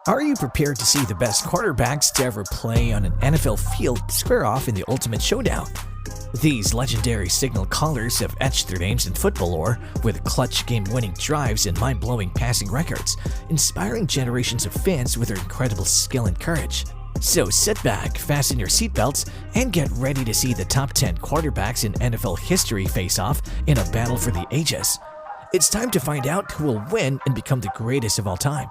Are you prepared to see the best quarterbacks to ever play on an NFL field square off in the ultimate showdown? These legendary signal callers have etched their names in football lore with clutch game-winning drives and mind-blowing passing records, inspiring generations of fans with their incredible skill and courage. So sit back, fasten your seatbelts, and get ready to see the top 10 quarterbacks in NFL history face off in a battle for the ages. It's time to find out who will win and become the greatest of all time.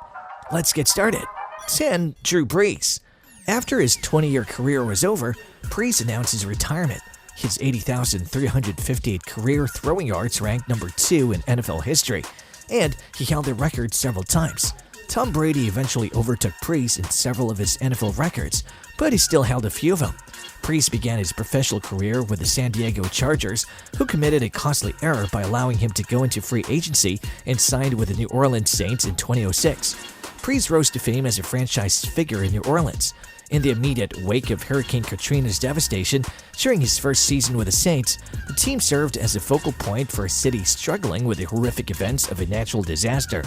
Let's get started. 10. Drew Brees. After his 20-year career was over, Brees announced his retirement. His 80,358 career throwing yards ranked number 2 in NFL history, and he held the record several times. Tom Brady eventually overtook Brees in several of his NFL records, but he still held a few of them. Brees began his professional career with the San Diego Chargers, who committed a costly error by allowing him to go into free agency and signed with the New Orleans Saints in 2006. Brees rose to fame as a franchise figure in New Orleans. In the immediate wake of Hurricane Katrina's devastation during his first season with the Saints, the team served as a focal point for a city struggling with the horrific events of a natural disaster.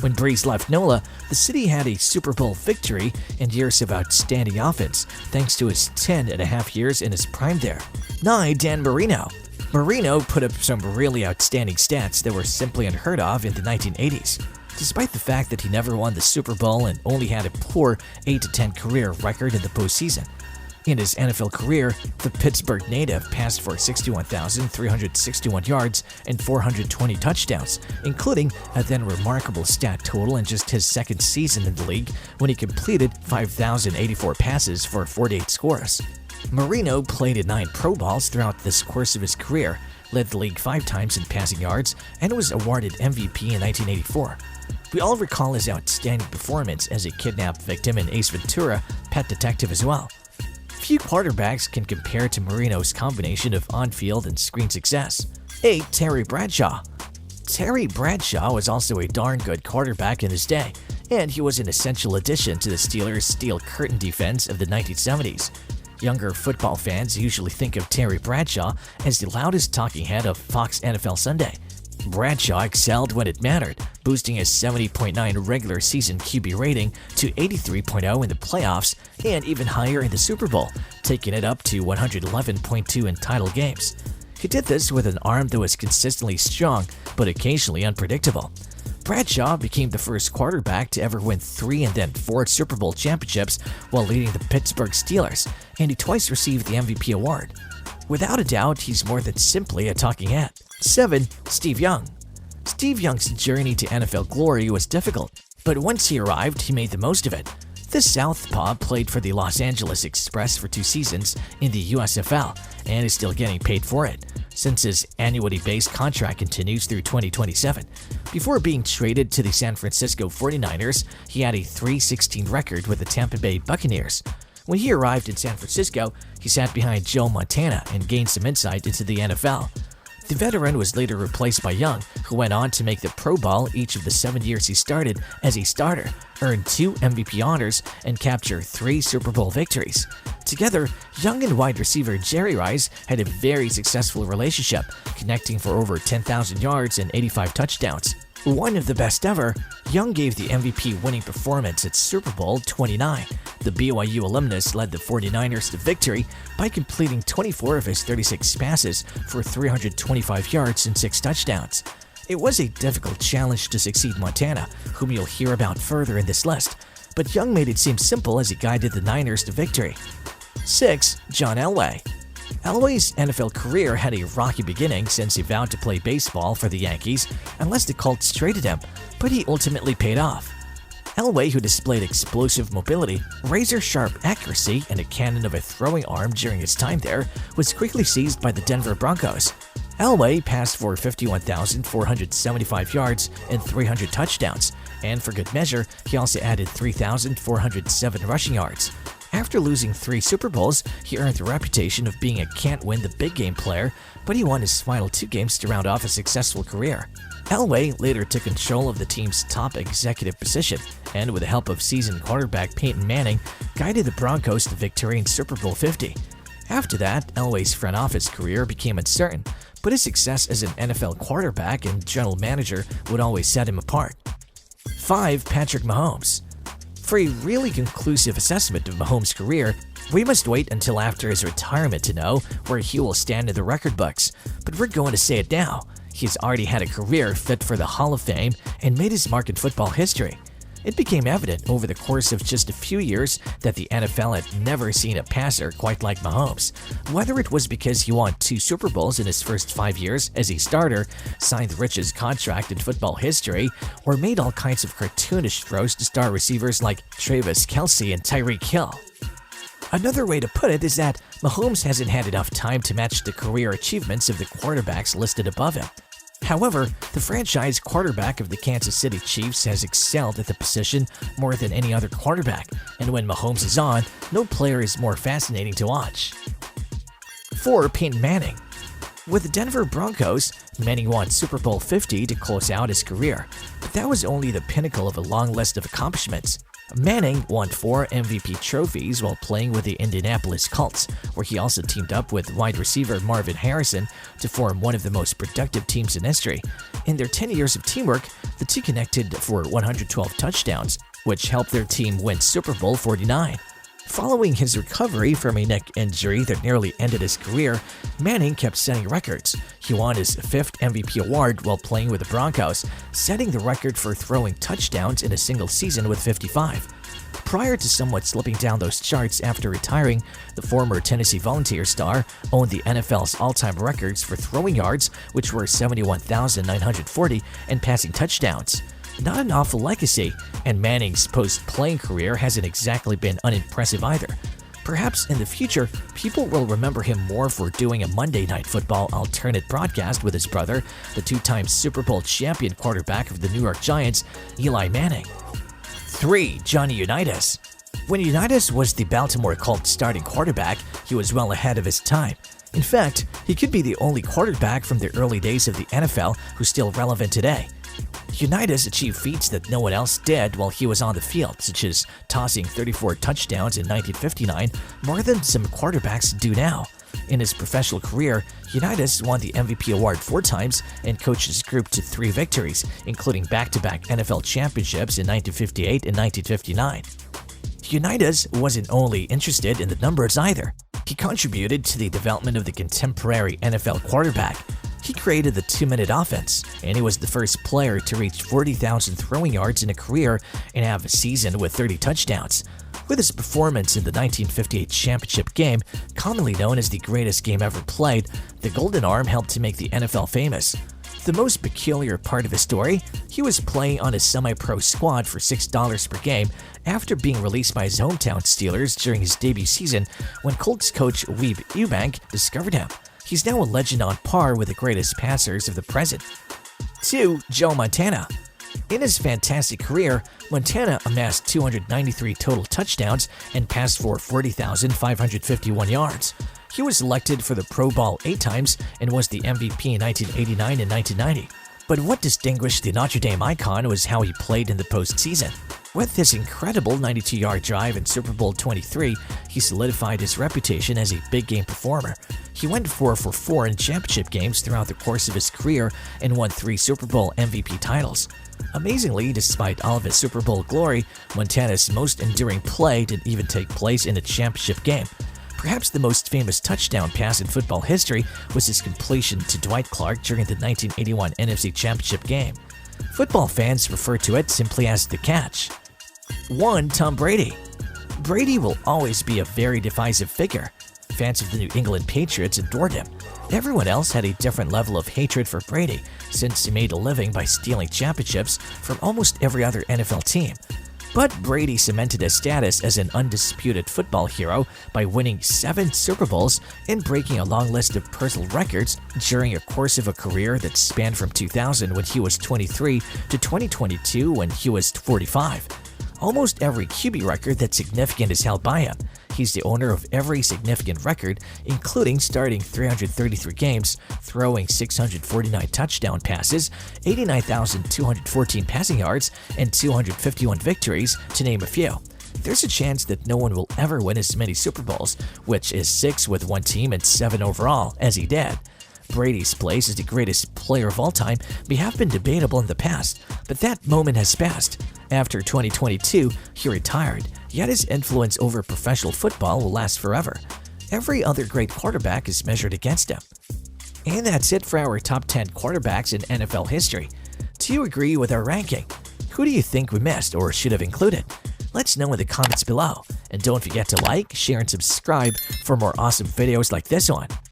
When Brees left NOLA, the city had a Super Bowl victory and years of outstanding offense, thanks to his 10.5 years in his prime there. 9. Dan Marino. Marino put up some really outstanding stats that were simply unheard of in the 1980s. Despite the fact that he never won the Super Bowl and only had a poor 8-10 career record in the postseason. In his NFL career, the Pittsburgh native passed for 61,361 yards and 420 touchdowns, including a then remarkable stat total in just his second season in the league when he completed 5,084 passes for 48 scores. Marino played in 9 Pro Bowls throughout this course of his career, led the league 5 times in passing yards, and was awarded MVP in 1984. We all recall his outstanding performance as a kidnapped victim in Ace Ventura: Pet Detective as well. Few quarterbacks can compare to Marino's combination of on-field and screen success. 8. Terry Bradshaw. Terry Bradshaw was also a darn good quarterback in his day, and he was an essential addition to the Steelers' steel curtain defense of the 1970s. Younger football fans usually think of Terry Bradshaw as the loudest talking head of Fox NFL Sunday. Bradshaw excelled when it mattered, boosting his 70.9 regular season QB rating to 83.0 in the playoffs and even higher in the Super Bowl, taking it up to 111.2 in title games. He did this with an arm that was consistently strong but occasionally unpredictable. Bradshaw became the first quarterback to ever win 3 and then 4 Super Bowl championships while leading the Pittsburgh Steelers, and he twice received the MVP award. Without a doubt, he's more than simply a talking head. 7. Steve Young. Steve Young's journey to NFL glory was difficult, but once he arrived, he made the most of it. This southpaw played for the Los Angeles Express for 2 seasons in the USFL and is still getting paid for it, since his annuity-based contract continues through 2027. Before being traded to the San Francisco 49ers, he had a 3-16 record with the Tampa Bay Buccaneers. When he arrived in San Francisco, he sat behind Joe Montana and gained some insight into the NFL. The veteran was later replaced by Young, who went on to make the Pro Bowl each of the 7 years he started as a starter, earn 2 MVP honors, and capture 3 Super Bowl victories. Together, Young and wide receiver Jerry Rice had a very successful relationship, connecting for over 10,000 yards and 85 touchdowns. One of the best ever, Young gave the MVP winning performance at Super Bowl 29. The BYU alumnus led the 49ers to victory by completing 24 of his 36 passes for 325 yards and 6 touchdowns. It was a difficult challenge to succeed Montana, whom you'll hear about further in this list, but Young made it seem simple as he guided the Niners to victory. 6. John Elway. Elway's NFL career had a rocky beginning since he vowed to play baseball for the Yankees unless the Colts traded him, but he ultimately paid off. Elway, who displayed explosive mobility, razor-sharp accuracy, and a cannon of a throwing arm during his time there, was quickly seized by the Denver Broncos. Elway passed for 51,475 yards and 300 touchdowns, and for good measure, he also added 3,407 rushing yards. After losing 3 Super Bowls, he earned the reputation of being a can't-win-the-big-game player, but he won his final 2 games to round off a successful career. Elway later took control of the team's top executive position, and with the help of seasoned quarterback Peyton Manning, guided the Broncos to victory in Super Bowl 50. After that, Elway's front office career became uncertain, but his success as an NFL quarterback and general manager would always set him apart. 5. Patrick Mahomes. For a really conclusive assessment of Mahomes' career, we must wait until after his retirement to know where he will stand in the record books, but we're going to say it now. He's already had a career fit for the Hall of Fame and made his mark in football history. It became evident over the course of just a few years that the NFL had never seen a passer quite like Mahomes. Whether it was because he won 2 Super Bowls in his first 5 years as a starter, signed the richest contract in football history, or made all kinds of cartoonish throws to star receivers like Travis Kelce and Tyreek Hill. Another way to put it is that Mahomes hasn't had enough time to match the career achievements of the quarterbacks listed above him. However, the franchise quarterback of the Kansas City Chiefs has excelled at the position more than any other quarterback, and when Mahomes is on, no player is more fascinating to watch. 4. Peyton Manning. With the Denver Broncos, Manning won Super Bowl 50 to close out his career, but that was only the pinnacle of a long list of accomplishments. Manning won 4 MVP trophies while playing with the Indianapolis Colts, where he also teamed up with wide receiver Marvin Harrison to form one of the most productive teams in history. In their 10 years of teamwork, the two connected for 112 touchdowns, which helped their team win Super Bowl 49. Following his recovery from a neck injury that nearly ended his career, Manning kept setting records. He won his 5th MVP award while playing with the Broncos, setting the record for throwing touchdowns in a single season with 55. Prior to somewhat slipping down those charts after retiring, the former Tennessee Volunteer star owned the NFL's all-time records for throwing yards, which were 71,940, and passing touchdowns. Not an awful legacy, and Manning's post-playing career hasn't exactly been unimpressive either. Perhaps in the future, people will remember him more for doing a Monday Night Football alternate broadcast with his brother, the 2-time Super Bowl champion quarterback of the New York Giants, Eli Manning. 3. Johnny Unitas. When Unitas was the Baltimore Colts starting quarterback, he was well ahead of his time. In fact, he could be the only quarterback from the early days of the NFL who's still relevant today. Unitas achieved feats that no one else did while he was on the field, such as tossing 34 touchdowns in 1959, more than some quarterbacks do now. In his professional career, Unitas won the MVP award 4 times and coached his group to 3 victories, including back-to-back NFL championships in 1958 and 1959. Unitas wasn't only interested in the numbers either. He contributed to the development of the contemporary NFL quarterback. He created the 2-minute offense, and he was the first player to reach 40,000 throwing yards in a career and have a season with 30 touchdowns. With his performance in the 1958 championship game, commonly known as the greatest game ever played, the Golden Arm helped to make the NFL famous. The most peculiar part of his story, he was playing on a semi-pro squad for $6 per game after being released by his hometown Steelers during his debut season when Colts coach Weeb Ewbank discovered him. He's now a legend on par with the greatest passers of the present. 2. Joe Montana. In his fantastic career, Montana amassed 293 total touchdowns and passed for 40,551 yards. He was elected for the Pro Bowl 8 times and was the MVP in 1989 and 1990. But what distinguished the Notre Dame icon was how he played in the postseason. With his incredible 92-yard drive in Super Bowl 23, he solidified his reputation as a big-game performer. He went 4 for 4 in championship games throughout the course of his career and won 3 Super Bowl MVP titles. Amazingly, despite all of his Super Bowl glory, Montana's most enduring play didn't even take place in a championship game. Perhaps the most famous touchdown pass in football history was his completion to Dwight Clark during the 1981 NFC Championship game. Football fans refer to it simply as the catch. 1. Tom Brady. Brady will always be a very divisive figure. Fans of the New England Patriots adored him. Everyone else had a different level of hatred for Brady, since he made a living by stealing championships from almost every other NFL team. But Brady cemented his status as an undisputed football hero by winning 7 Super Bowls and breaking a long list of personal records during a course of a career that spanned from 2000 when he was 23 to 2022 when he was 45. Almost every QB record that's significant is held by him. He's the owner of every significant record, including starting 333 games, throwing 649 touchdown passes, 89,214 passing yards, and 251 victories, to name a few. There's a chance that no one will ever win as many Super Bowls, which is 6 with one team and 7 overall, as he did. Brady's place as the greatest player of all time may have been debatable in the past, but that moment has passed. After 2022, he retired, yet his influence over professional football will last forever. Every other great quarterback is measured against him. And that's it for our top 10 quarterbacks in NFL history. Do you agree with our ranking? Who do you think we missed or should have included? Let's know in the comments below. And don't forget to like, share, and subscribe for more awesome videos like this one.